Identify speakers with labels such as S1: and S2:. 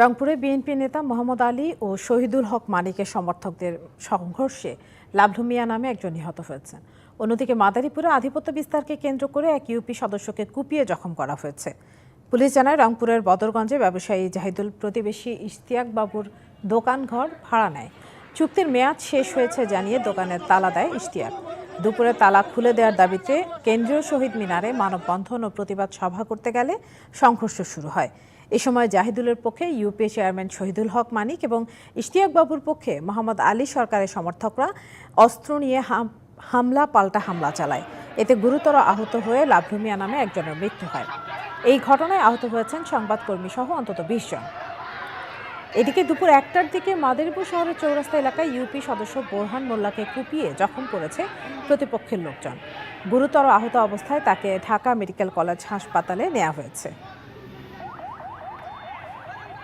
S1: রংপুরে বিএনপি নেতা মোহাম্মদ আলী ও শহীদুল হক মানিকের সমর্থকদের সংঘর্ষে লাভলু মিয়া নামে একজন নিহত হয়েছেন। অন্যদিকে মাদারীপুরে আধিপত্য বিস্তারকে কেন্দ্র করে এক ইউপি সদস্যকে কুপিয়ে জখম করা হয়েছে। পুলিশ জানায়, রংপুরের বদরগঞ্জে ব্যবসায়ী জাহিদুল প্রতিবেশী ইশতিয়াক বাবুর দোকানঘর ভাড়া নেয়। চুক্তির মেয়াদ শেষ হয়েছে জানিয়ে দোকানের তালা দেয় ইশতিয়াক। দুপুরে তালা খুলে দেওয়ার দাবিতে কেন্দ্রীয় শহীদ মিনারে মানববন্ধন ও প্রতিবাদ সভা করতে গেলে সংঘর্ষ শুরু হয়। এ সময় জাহিদুলের পক্ষে ইউপি চেয়ারম্যান শহীদুল হক মানিক এবং ইশতিয়াক বাবুর পক্ষে মোহাম্মদ আলী সরকারের সমর্থকরা অস্ত্র নিয়ে পাল্টা হামলা চালায়। এতে গুরুতর আহত হয়ে লাভলু মিয়া নামে একজনের মৃত্যু হয়। এই ঘটনায় আহত হয়েছেন সংবাদকর্মী সহ অন্তত ২০ জন। এদিকে দুপুর ১টার দিকে মাদারীপুর শহরের চৌরাস্তা এলাকায় ইউপি সদস্য বোরহান মোল্লাকে কুপিয়ে জখম করেছে প্রতিপক্ষের লোকজন। গুরুতর আহত অবস্থায় তাকে ঢাকা মেডিকেল কলেজ হাসপাতালে নেওয়া হয়েছে।